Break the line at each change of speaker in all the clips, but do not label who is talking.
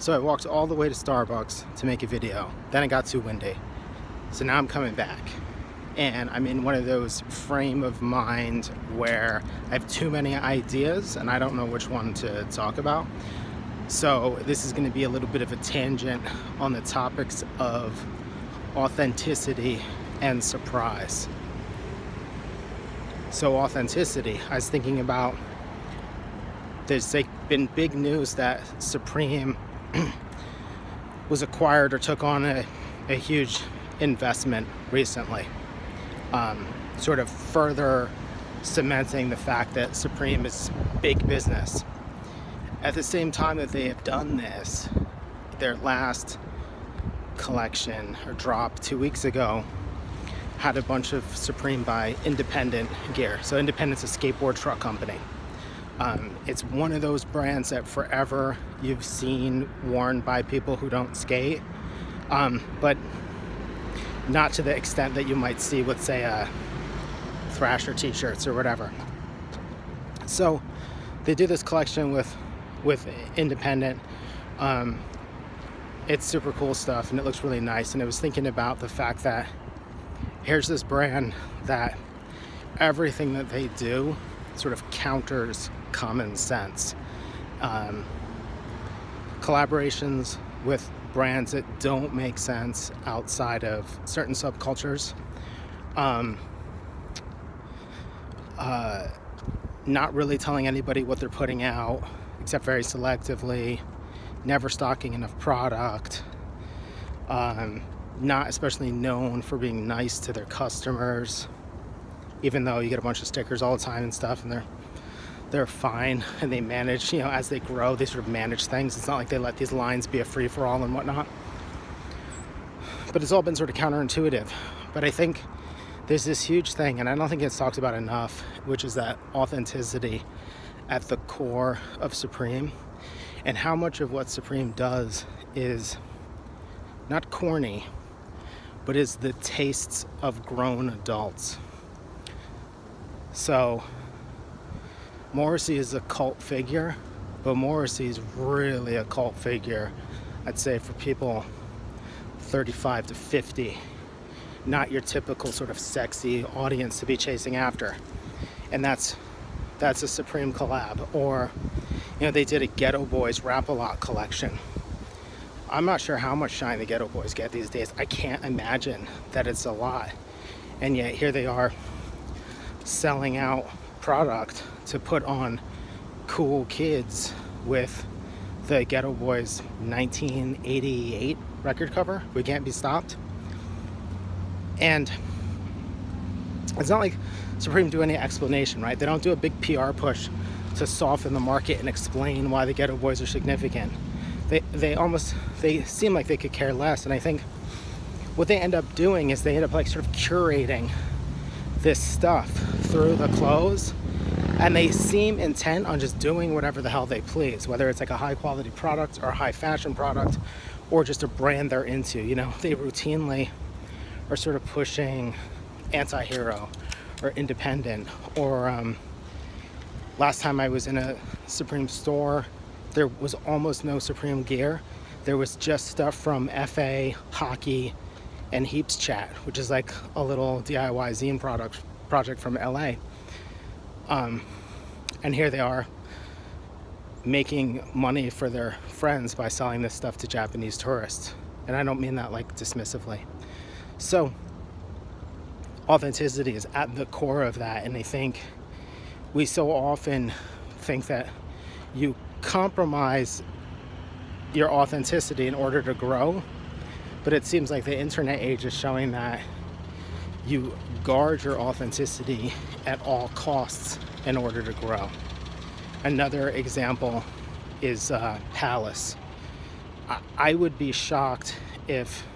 So I walked all the way to Starbucks to make a video. Then it got too windy. So now I'm coming back. And I'm in one of those frame of mind where I have too many ideas and I don't know which one to talk about. So this is going to be a little bit of a tangent on the topics of authenticity and surprise. So authenticity, I was thinking about, there's been big news that Supreme was acquired or took on a huge investment recently, sort of further cementing the fact that Supreme is big business. At the same time that they have done this, their last collection or drop 2 weeks ago had a bunch of Supreme by Independent gear. So Independent's a skateboard truck company. It's one of those brands that forever you've seen worn by people who don't skate, but not to the extent that you might see with, say, Thrasher t-shirts or whatever. So they do this collection with Independent. It's super cool stuff and it looks really nice. And I was thinking about the fact that here's this brand that everything that they do sort of counters common sense. Collaborations with brands that don't make sense outside of certain subcultures. Not really telling anybody what they're putting out, except very selectively, never stocking enough product, not especially known for being nice to their customers, even though you get a bunch of stickers all the time and stuff, and they're fine, and they manage, as they grow, they sort of manage things. It's not like they let these lines be a free-for-all and whatnot. But it's all been sort of counterintuitive. But I think there's this huge thing, and I don't think it's talked about enough, which is that authenticity at the core of Supreme, and how much of what Supreme does is not corny, but is the tastes of grown adults. So Morrissey is a cult figure, but Morrissey is really a cult figure, I'd say, for people 35 to 50, not your typical sort of sexy audience to be chasing after. And that's a Supreme collab. Or, they did a Ghetto Boys Rap-A-Lot collection. I'm not sure how much shine the Ghetto Boys get these days. I can't imagine that it's a lot. And yet here they are selling out product to put on cool kids with the Ghetto Boys 1988 record cover, We Can't Be Stopped. And it's not like Supreme do any explanation, right? They don't do a big PR push to soften the market and explain why the Ghetto Boys are significant. They seem like they could care less. And I think what they end up doing is they end up like sort of curating this stuff through the clothes, and they seem intent on just doing whatever the hell they please, whether it's like a high quality product or a high fashion product or just a brand they're into. They routinely are sort of pushing anti-hero or independent. Or last time I was in a Supreme store, there was almost no Supreme gear. There was just stuff from FA, Hockey, and Heaps Chat, which is like a little DIY zine project from LA. And here they are making money for their friends by selling this stuff to Japanese tourists. And I don't mean that like dismissively. So authenticity is at the core of that. And I think we so often think that you compromise your authenticity in order to grow. But it seems like the internet age is showing that you guard your authenticity at all costs in order to grow. Another example is Palace. I would be shocked if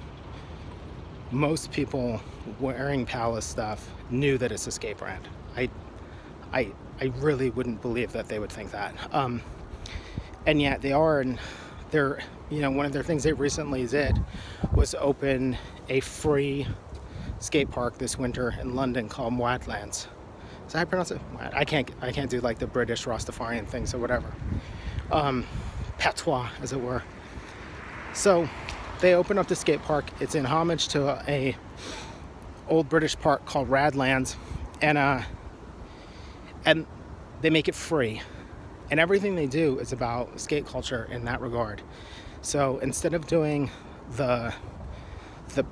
most people wearing Palace stuff knew that it's a skate brand. I really wouldn't believe that they would think that. And yet they are, and they're, one of their things they recently did was open a free skate park this winter in London called Wadlands. Is that how I pronounce it? I can't do like the British Rastafarian things or whatever. Patois, as it were. So they open up the skate park. It's in homage to a old British park called Radlands, and they make it free. And everything they do is about skate culture in that regard. So instead of doing the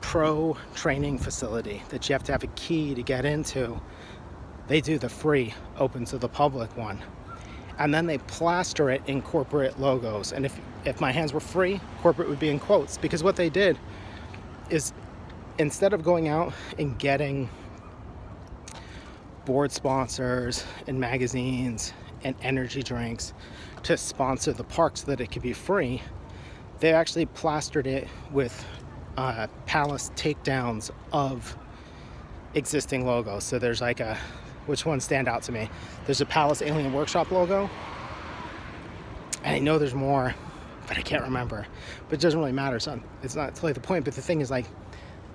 pro training facility that you have to have a key to get into, they do the free, open to the public one. And then they plaster it in corporate logos. And if my hands were free, corporate would be in quotes. Because what they did is, instead of going out and getting board sponsors and magazines and energy drinks to sponsor the park so that it could be free, they actually plastered it with Palace takedowns of existing logos. So there's like which ones stand out to me? There's a Palace Alien Workshop logo, and I know there's more, but I can't remember. But it doesn't really matter, so it's not totally the point. But the thing is, like,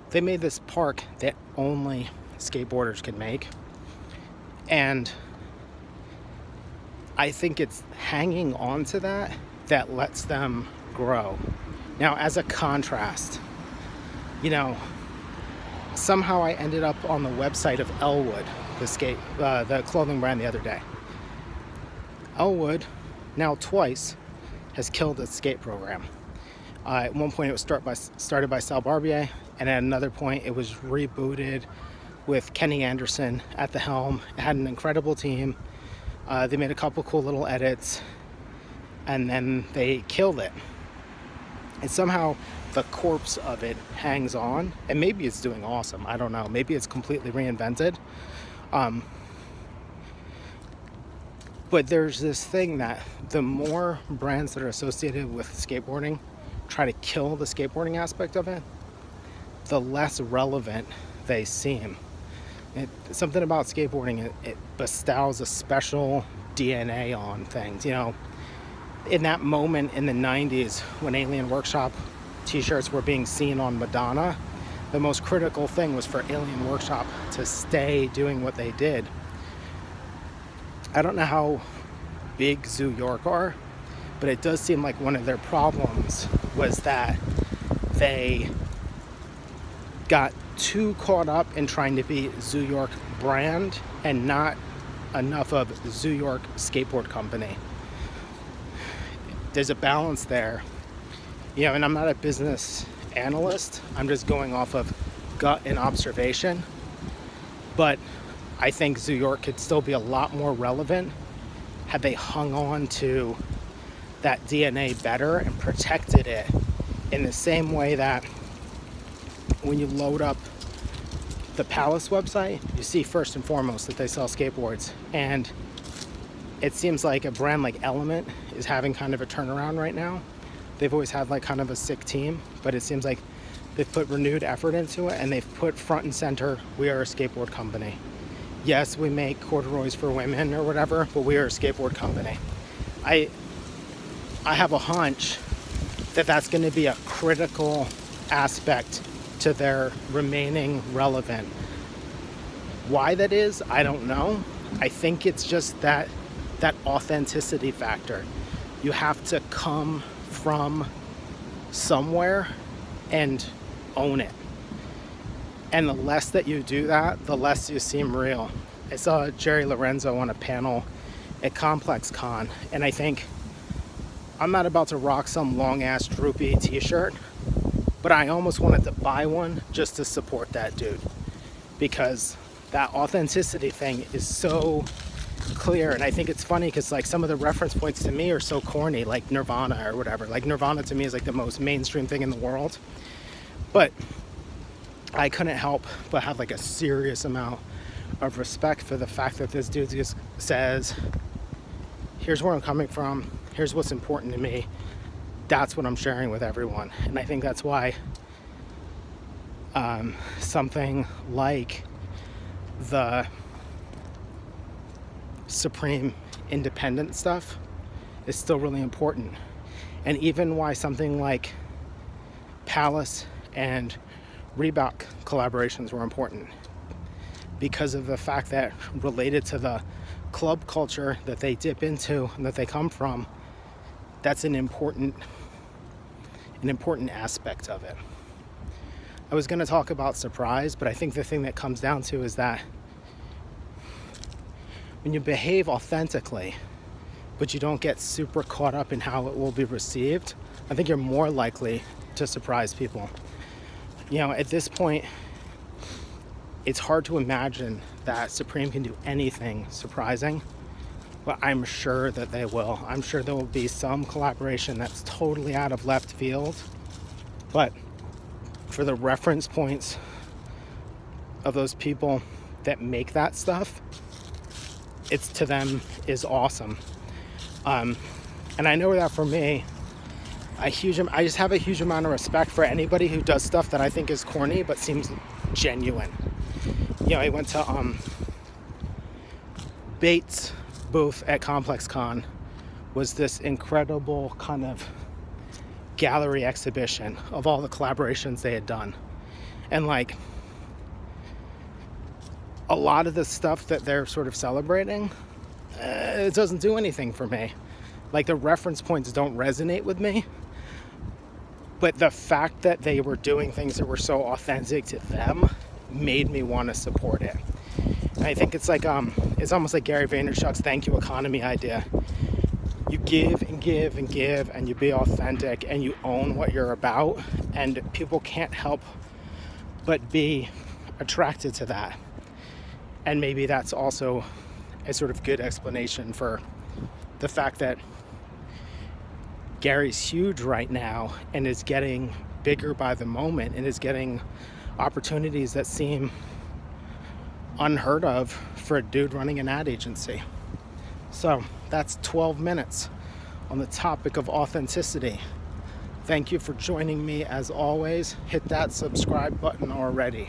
they made this park that only skateboarders can make, and I think it's hanging on to that lets them grow. Now, as a contrast, somehow I ended up on the website of Elwood, the clothing brand, the other day. Elwood, now twice, has killed its skate program. At one point, it was started by Sal Barbier, and at another point, it was rebooted with Kenny Anderson at the helm. It had an incredible team. They made a couple cool little edits, and then they killed it. And somehow the corpse of it hangs on, and maybe it's doing awesome. I don't know. Maybe it's completely reinvented. But there's this thing that the more brands that are associated with skateboarding try to kill the skateboarding aspect of it, the less relevant they seem. Something about skateboarding, it bestows a special DNA on things. In that moment in the 90s when Alien Workshop t-shirts were being seen on Madonna, the most critical thing was for Alien Workshop to stay doing what they did. I don't know how big Zoo York are, but it does seem like one of their problems was that they got too caught up in trying to be Zoo York brand and not enough of Zoo York Skateboard Company. There's a balance there. And I'm not a business analyst. I'm just going off of gut and observation. But I think Zoo York could still be a lot more relevant had they hung on to that DNA better and protected it in the same way that when you load up the Palace website, you see first and foremost that they sell skateboards. And it seems like a brand like Element is having kind of a turnaround right now. They've always had like kind of a sick team, but it seems like they've put renewed effort into it, and they've put front and center, we are a skateboard company. Yes, we make corduroys for women or whatever, but we are a skateboard company. I have a hunch that that's going to be a critical aspect to their remaining relevant. Why that is, I don't know. I think it's just that authenticity factor. You have to come from somewhere and own it. And the less that you do that, the less you seem real. I saw Jerry Lorenzo on a panel at Complex Con, and I think I'm not about to rock some long-ass droopy t-shirt, but I almost wanted to buy one just to support that dude, because that authenticity thing is so clear. And I think it's funny because like some of the reference points to me are so corny, like Nirvana or whatever. Like Nirvana to me is like the most mainstream thing in the world, but I couldn't help but have like a serious amount of respect for the fact that this dude just says, here's where I'm coming from, here's what's important to me, that's what I'm sharing with everyone. And I think that's why something like the Supreme independent stuff is still really important. And even why something like Palace and Reebok collaborations were important, because of the fact that related to the club culture that they dip into and that they come from, that's an important an important aspect of it. I was going to talk about surprise, but I think the thing that comes down to is that when you behave authentically, but you don't get super caught up in how it will be received, I think you're more likely to surprise people. You know, at this point, it's hard to imagine that Supreme can do anything surprising, but I'm sure that they will. I'm sure there will be some collaboration that's totally out of left field, but for the reference points of those people that make that stuff, it's to them is awesome. And I know that for me, I just have a huge amount of respect for anybody who does stuff that I think is corny but seems genuine. You know, I went to Bates' booth at Complex Con, was this incredible kind of gallery exhibition of all the collaborations they had done. And like, a lot of the stuff that they're sort of celebrating, it doesn't do anything for me. Like, the reference points don't resonate with me, but the fact that they were doing things that were so authentic to them made me want to support it. And I think it's like it's almost like Gary Vaynerchuk's thank you economy idea. You give and give and give, and you be authentic, and you own what you're about, and people can't help but be attracted to that. And maybe that's also a sort of good explanation for the fact that Gary's huge right now and is getting bigger by the moment and is getting opportunities that seem unheard of for a dude running an ad agency. So that's 12 minutes on the topic of authenticity. Thank you for joining me as always. Hit that subscribe button already.